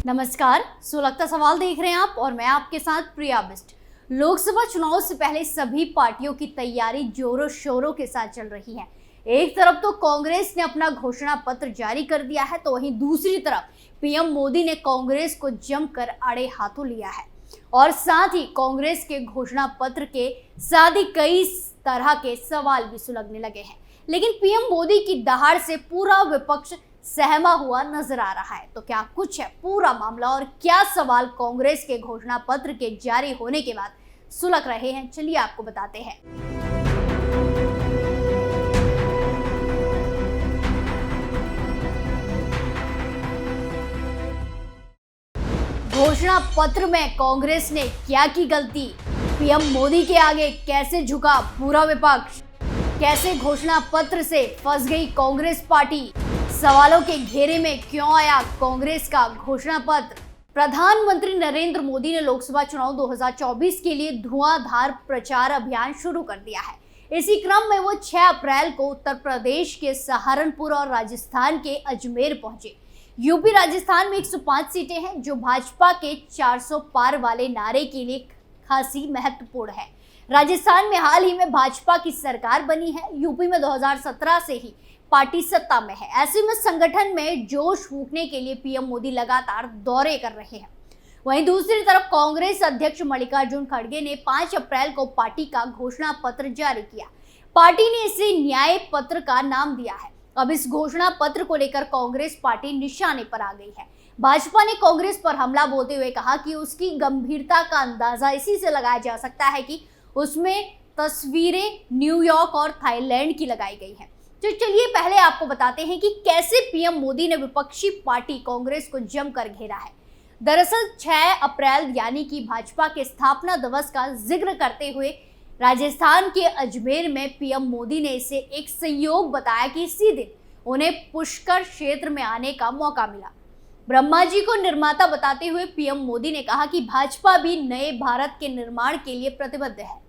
नमस्कार, सुलगता सवाल देख रहे हैं आप और मैं आपके साथ प्रिया बिस्ट। लोकसभा चुनाव से पहले सभी पार्टियों की तैयारी जोरों शोरों के साथ चल रही है। एक तरफ तो कांग्रेस ने अपना घोषणा पत्र जारी कर दिया है, तो वहीं दूसरी तरफ पीएम मोदी ने कांग्रेस को जमकर आड़े हाथों लिया है और साथ ही कांग्रेस के घोषणा पत्र के साथ ही कई तरह के सवाल भी सुलगने लगे हैं। लेकिन पीएम मोदी की दहाड़ से पूरा विपक्ष सहमा हुआ नजर आ रहा है। तो क्या कुछ है पूरा मामला और क्या सवाल कांग्रेस के घोषणा पत्र के जारी होने के बाद सुलग रहे हैं, चलिए आपको बताते हैं। घोषणा पत्र में कांग्रेस ने क्या की गलती, पीएम मोदी के आगे कैसे झुका पूरा विपक्ष, कैसे घोषणा पत्र से फंस गई कांग्रेस पार्टी, सवालों के घेरे में क्यों आया कांग्रेस का घोषणा पत्र। प्रधानमंत्री नरेंद्र मोदी ने लोकसभा चुनाव 2024 के लिए धुआंधार प्रचार अभियान शुरू कर दिया है। इसी क्रम में वो 6 अप्रैल को उत्तर प्रदेश के सहारनपुर और राजस्थान के अजमेर पहुंचे। यूपी राजस्थान में 105 सीटें हैं, जो भाजपा के 400 पार वाले नारे के लिए खासी महत्वपूर्ण है। राजस्थान में हाल ही में भाजपा की सरकार बनी है। यूपी में 2017 से ही पार्टी सत्ता में है। ऐसे में संगठन में जोश फूंकने के लिए पीएम मोदी लगातार दौरे कर रहे हैं। वहीं दूसरी तरफ कांग्रेस अध्यक्ष मल्लिकार्जुन खड़गे ने 5 अप्रैल को पार्टी का घोषणा पत्र जारी किया। पार्टी ने इसे न्याय पत्र का नाम दिया है। अब इस घोषणा पत्र को लेकर कांग्रेस पार्टी निशाने पर आ गई है। भाजपा ने कांग्रेस पर हमला बोलते हुए कहा कि उसकी गंभीरता का अंदाजा इसी से लगाया जा सकता है कि उसमें तस्वीरें न्यूयॉर्क और थाईलैंड की लगाई गई है। तो चलिए पहले आपको बताते हैं कि कैसे पीएम मोदी ने विपक्षी पार्टी कांग्रेस को जमकर घेरा है। दरअसल 6 अप्रैल यानी कि भाजपा के स्थापना दिवस का जिक्र करते हुए राजस्थान के अजमेर में पीएम मोदी ने इसे एक संयोग बताया कि इसी दिन उन्हें पुष्कर क्षेत्र में आने का मौका मिला। ब्रह्मा जी को निर्माता बताते हुए पीएम मोदी ने कहा कि भाजपा भी नए भारत के निर्माण के लिए प्रतिबद्ध है।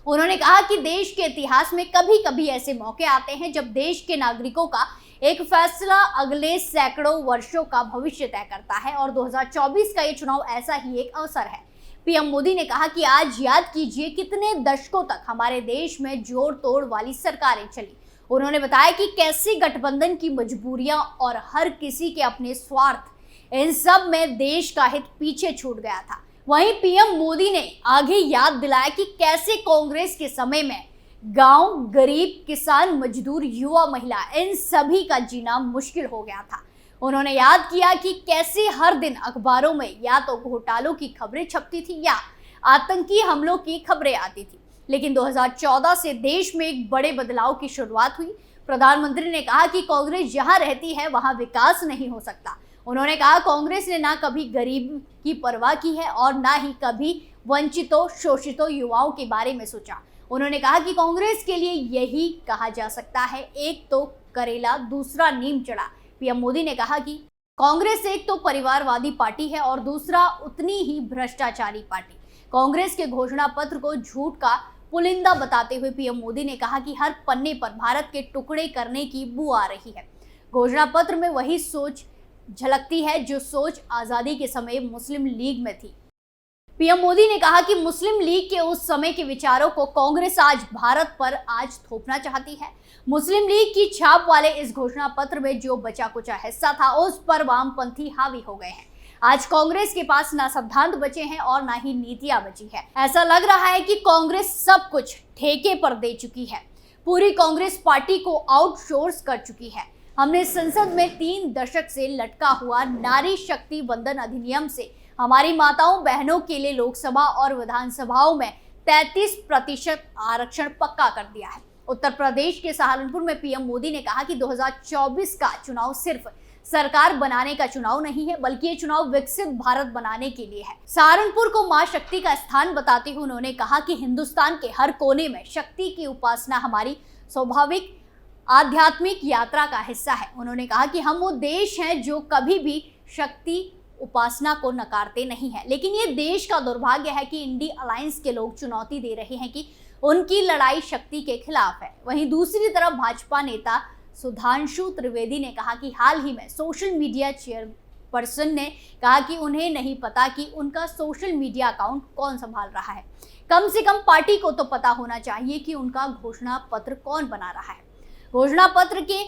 उन्होंने कहा कि देश के इतिहास में कभी कभी ऐसे मौके आते हैं जब देश के नागरिकों का एक फैसला अगले सैकड़ों वर्षों का भविष्य तय करता है और 2024 का ये चुनाव ऐसा ही एक अवसर है। पीएम मोदी ने कहा कि आज याद कीजिए कितने दशकों तक हमारे देश में जोड़ तोड़ वाली सरकारें चली। उन्होंने बताया कि कैसे गठबंधन की मजबूरियां और हर किसी के अपने स्वार्थ, इन सब में देश का हित पीछे छूट गया था। वहीं पीएम मोदी ने आगे याद दिलाया कि कैसे कांग्रेस के समय में गांव, गरीब, किसान, मजदूर, युवा, महिला, इन सभी का जीना मुश्किल हो गया था। उन्होंने याद किया कि कैसे हर दिन अखबारों में या तो घोटालों की खबरें छपती थी या आतंकी हमलों की खबरें आती थी। लेकिन 2014 से देश में एक बड़े बदलाव की शुरुआत हुई। प्रधानमंत्री ने कहा कि कांग्रेस जहां रहती है वहां विकास नहीं हो सकता। उन्होंने कहा कांग्रेस ने ना कभी गरीब की परवाह की है और ना ही कभी वंचितों, शोषितों युवाओं के बारे में सोचा। उन्होंने कहा कि कांग्रेस के लिए यही कहा जा सकता है, एक तो करेला दूसरा नीम चढ़ा। पीएम मोदी ने कहा कि कांग्रेस एक तो परिवारवादी पार्टी है और दूसरा उतनी ही भ्रष्टाचारी पार्टी। कांग्रेस के घोषणा पत्र को झूठ का पुलिंदा बताते हुए पीएम मोदी ने कहा कि हर पन्ने पर भारत के टुकड़े करने की बू आ रही है। घोषणा पत्र में वही सोच झलकती है जो सोच आजादी के समय मुस्लिम लीग में थी। पीएम मोदी ने कहा कि मुस्लिम लीग के उस समय के विचारों को कांग्रेस आज भारत पर आज थोपना चाहती है। मुस्लिम लीग की छाप वाले इस घोषणा पत्र में जो बचा कुचा हिस्सा था उस पर वामपंथी हावी हो गए हैं। आज कांग्रेस के पास ना सिद्धांत बचे हैं और ना ही नीतियां बची है। ऐसा लग रहा है कि कांग्रेस सब कुछ ठेके पर दे चुकी है। पूरी कांग्रेस पार्टी को आउटसोर्स कर चुकी है। हमने संसद में 3 दशक से लटका हुआ नारी शक्ति वंदन अधिनियम से हमारी माताओं बहनों के लिए लोकसभा और विधानसभाओं में 33% आरक्षण पक्का कर दिया है। उत्तर प्रदेश के सहारनपुर में पीएम मोदी ने कहा कि 2024 का चुनाव सिर्फ सरकार बनाने का चुनाव नहीं है, बल्कि ये चुनाव विकसित भारत बनाने के लिए है। सहारनपुर को मां शक्ति का स्थान बताते हुए उन्होंने कहा कि हिंदुस्तान के हर कोने में शक्ति की उपासना हमारी स्वाभाविक आध्यात्मिक यात्रा का हिस्सा है। उन्होंने कहा कि हम वो देश हैं जो कभी भी शक्ति उपासना को नकारते नहीं है, लेकिन ये देश का दुर्भाग्य है कि इंडी अलायंस के लोग चुनौती दे रहे हैं कि उनकी लड़ाई शक्ति के खिलाफ है। वहीं दूसरी तरफ भाजपा नेता सुधांशु त्रिवेदी ने कहा कि हाल ही में सोशल मीडिया चेयर पर्सन ने कहा कि उन्हें नहीं पता कि उनका सोशल मीडिया अकाउंट कौन संभाल रहा है। कम से कम पार्टी को तो पता होना चाहिए कि उनका घोषणा पत्र कौन बना रहा है। घोषणा पत्र के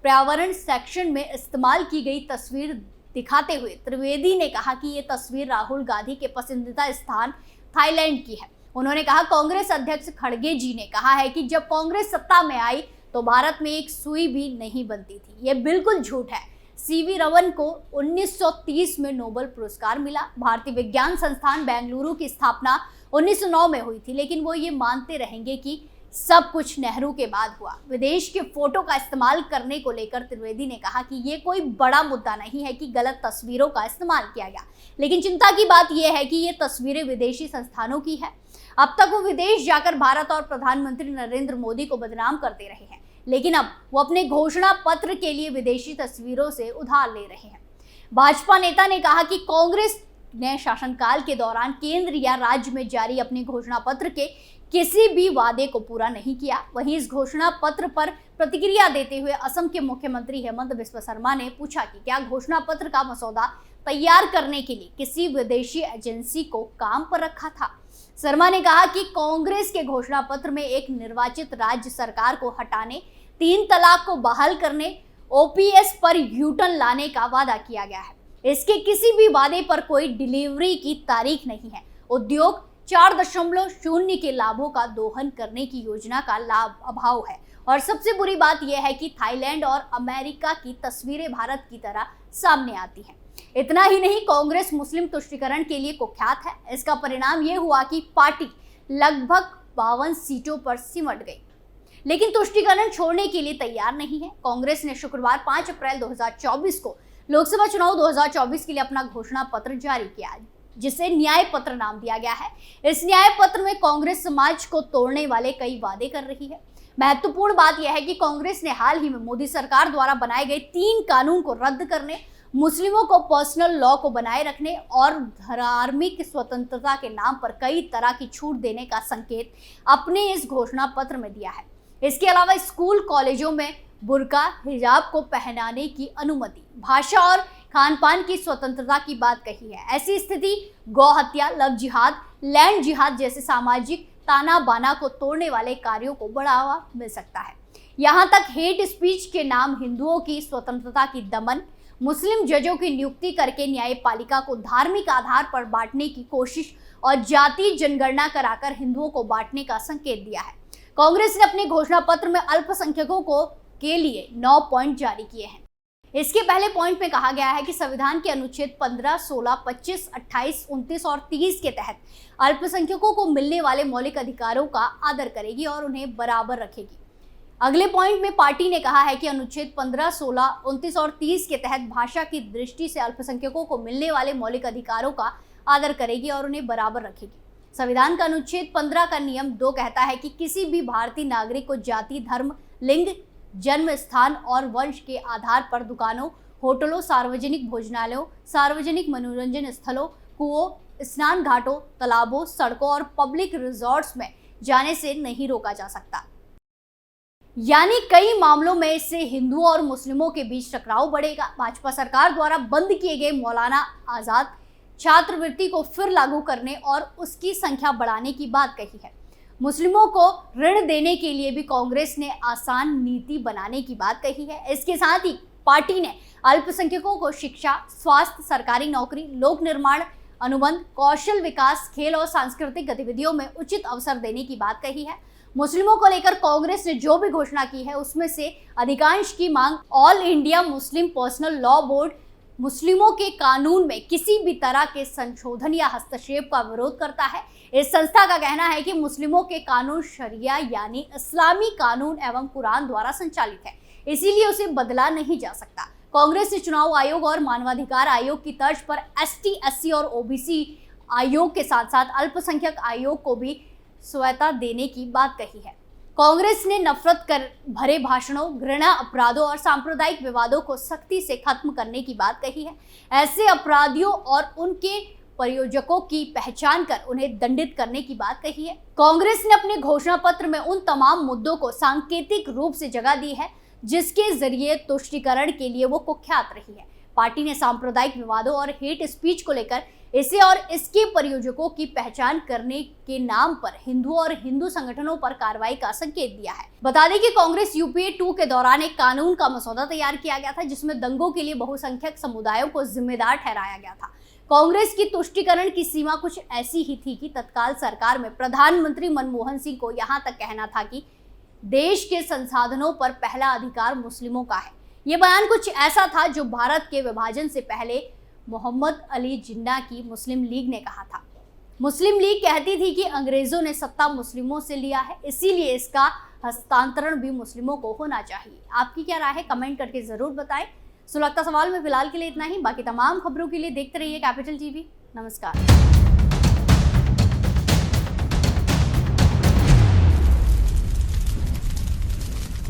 पर्यावरण सेक्शन में इस्तेमाल की गई तस्वीर दिखाते हुए त्रिवेदी ने कहा कि ये तस्वीर राहुल गांधी के पसंदीदा स्थान थाईलैंड की है। उन्होंने कहा, कांग्रेस अध्यक्ष खड़गे जी ने कहा है कि जब कांग्रेस सत्ता में आई तो भारत में एक सुई भी नहीं बनती थी। ये बिल्कुल झूठ है। सीवी रमन को 1930 में नोबेल पुरस्कार मिला। भारतीय विज्ञान संस्थान बेंगलुरु की स्थापना 1909 में हुई थी, लेकिन वो ये मानते रहेंगे कि सब कुछ नेहरू के बाद हुआ। विदेश के फोटो का इस्तेमाल करने को लेकर त्रिवेदी ने कहा कि ये कोई बड़ा मुद्दा नहीं है कि गलत तस्वीरों का इस्तेमाल किया गया, लेकिन चिंता की बात यह है कि ये तस्वीरें विदेशी संस्थानों की है। अब तक वो विदेश जाकर भारत और प्रधानमंत्री नरेंद्र मोदी को बदनाम करते रहे हैं, लेकिन अब वो अपने घोषणा पत्र के लिए विदेशी तस्वीरों से उधार ले रहे हैं। भाजपा नेता ने कहा कि कांग्रेस ने शासनकाल के दौरान केंद्र या राज्य में जारी अपने घोषणा पत्र के किसी भी वादे को पूरा नहीं किया। वहीं इस घोषणा पत्र पर प्रतिक्रिया देते हुए असम के मुख्यमंत्री हेमंत बिस्वा शर्मा ने पूछा कि क्या घोषणा पत्र का मसौदा तैयार करने के लिए किसी विदेशी एजेंसी को काम पर रखा था। शर्मा ने कहा कि कांग्रेस के घोषणा पत्र में एक निर्वाचित राज्य सरकार को हटाने, 3 तलाक को बहाल करने, ओपीएस पर यूटर्न लाने का वादा किया गया है। इसके किसी भी वादे पर कोई डिलीवरी की तारीख नहीं है। उद्योग 4.0 के लाभों का दोहन करने की योजना का लाभ अभाव है। और सबसे बुरी बात यह है कि थाईलैंड और अमेरिका की तस्वीरें भारत की तरह सामने आती हैं। इतना ही नहीं, कांग्रेस मुस्लिम तुष्टीकरण के लिए कुख्यात है। इसका परिणाम यह हुआ कि पार्टी लगभग 52 सीटों पर सिमट गई, लेकिन तुष्टीकरण छोड़ने के लिए तैयार नहीं है। कांग्रेस ने शुक्रवार 5 अप्रैल 2024 को लोकसभा चुनाव 2024 के लिए अपना घोषणा पत्र जारी किया, जिसे न्याय पत्र नाम दिया गया है। इस न्याय पत्र में कांग्रेस समाज को तोड़ने वाले कई वादे कर रही है। महत्वपूर्ण बात यह है कि कांग्रेस ने हाल ही में मोदी सरकार द्वारा बनाए गए 3 कानून को रद्द करने, मुस्लिमों को पर्सनल लॉ को बनाए रखने और धार्मिक स्वतंत्रता के नाम पर कई तरह की छूट देने का संकेत अपने इस घोषणा पत्र में दिया है। इसके अलावा स्कूल कॉलेजों में बुर्का, हिजाब को पहनाने की अनुमति, भाषा और खान पान की स्वतंत्रता की बात कही है। ऐसी स्थिति गौ हत्या, लव जिहाद, लैंड जिहाद जैसे सामाजिक ताना बाना को तोड़ने वाले कार्यों को बढ़ावा मिल सकता है। यहाँ तक हेट स्पीच के नाम हिंदुओं की स्वतंत्रता की दमन, मुस्लिम जजों की नियुक्ति करके न्यायपालिका को धार्मिक आधार पर बांटने की कोशिश और जाति जनगणना कराकर हिंदुओं को बांटने का संकेत दिया है। कांग्रेस ने अपने घोषणा पत्र में अल्पसंख्यकों के लिए 9 पॉइंट जारी किए हैं। इसके पहले पॉइंट में कहा गया है कि संविधान के अनुच्छेद 15, 16, 25, 28, 29 और 30 के तहत अल्पसंख्यकों को मिलने वाले मौलिक अधिकारों का आदर करेगी और उन्हें बराबर रखेगी। अगले पॉइंट में पार्टी ने कहा है कि अनुच्छेद 15, 16, 29 और 30 के तहत भाषा की दृष्टि से अल्पसंख्यकों को मिलने वाले मौलिक अधिकारों का आदर करेगी और उन्हें बराबर रखेगी। संविधान का अनुच्छेद 15 का नियम 2 कहता है कि किसी भी भारतीय नागरिक को जाति, धर्म, लिंग, जन्म स्थान और वंश के आधार पर दुकानों, होटलों, सार्वजनिक भोजनालयों, सार्वजनिक मनोरंजन स्थलों, कुओं, स्नान घाटों, तालाबों, सड़कों और पब्लिक रिजॉर्ट्स में जाने से नहीं रोका जा सकता। यानी कई मामलों में इससे हिंदुओं और मुस्लिमों के बीच टकराव बढ़ेगा। भाजपा सरकार द्वारा बंद किए गए मौलाना आजाद छात्रवृत्ति को फिर लागू करने और उसकी संख्या बढ़ाने की बात कही है। मुस्लिमों को ऋण देने के लिए भी कांग्रेस ने आसान नीति बनाने की बात कही है। इसके साथ ही पार्टी ने अल्पसंख्यकों को शिक्षा, स्वास्थ्य, सरकारी नौकरी, लोक निर्माण, अनुबंध, कौशल विकास, खेल और सांस्कृतिक गतिविधियों में उचित अवसर देने की बात कही है। मुस्लिमों को लेकर कांग्रेस ने जो भी घोषणा की है उसमें से अधिकांश की मांग all India Muslim personal law board मुस्लिमों के कानून में किसी भी तरह के संशोधन या हस्तक्षेप का विरोध करता है। इस संस्था का कहना है कि मुस्लिमों के कानून शरिया यानी इस्लामी कानून एवं कुरान द्वारा संचालित है, इसीलिए उसे बदला नहीं जा सकता। कांग्रेस ने चुनाव आयोग और मानवाधिकार आयोग की तर्ज पर एसटी, एससी और ओबीसी आयोग के साथ साथ अल्पसंख्यक आयोग को भी स्वायत्ता देने की बात कही है। कांग्रेस ने नफरत कर भरे भाषणों, घृणा अपराधों और सांप्रदायिक विवादों को सख्ती से खत्म करने की बात कही है। ऐसे अपराधियों और उनके प्रयोजकों की पहचान कर उन्हें दंडित करने की बात कही है। कांग्रेस ने अपने घोषणा पत्र में उन तमाम मुद्दों को सांकेतिक रूप से जगह दी है जिसके जरिए तुष्टीकरण के लिए वो कुख्यात रही है। पार्टी ने सांप्रदायिक विवादों और हेट स्पीच को लेकर इसे और इसके प्रयोजकों की पहचान करने के नाम पर हिंदुओं और हिंदू संगठनों पर कार्रवाई का संकेत दिया है। बता दें कि कांग्रेस यूपीए 2 के दौरान एक कानून का मसौदा तैयार किया गया था जिसमें दंगों के लिए बहुसंख्यक समुदायों को जिम्मेदार ठहराया गया था। कांग्रेस की तुष्टीकरण की सीमा कुछ ऐसी ही थी कि तत्काल सरकार में प्रधानमंत्री मनमोहन सिंह को यहां तक कहना था कि देश के संसाधनों पर पहला अधिकार मुस्लिमों का है। ये बयान कुछ ऐसा था जो भारत के विभाजन से पहले मोहम्मद अली जिन्ना की मुस्लिम लीग ने कहा था। मुस्लिम लीग कहती थी कि अंग्रेजों ने सत्ता मुस्लिमों से लिया है, इसीलिए इसका हस्तांतरण भी मुस्लिमों को होना चाहिए। आपकी क्या राय है, कमेंट करके जरूर बताएं। सुलगता सवाल में फिलहाल के लिए इतना ही। बाकी तमाम खबरों के लिए देखते रहिए कैपिटल टीवी। नमस्कार।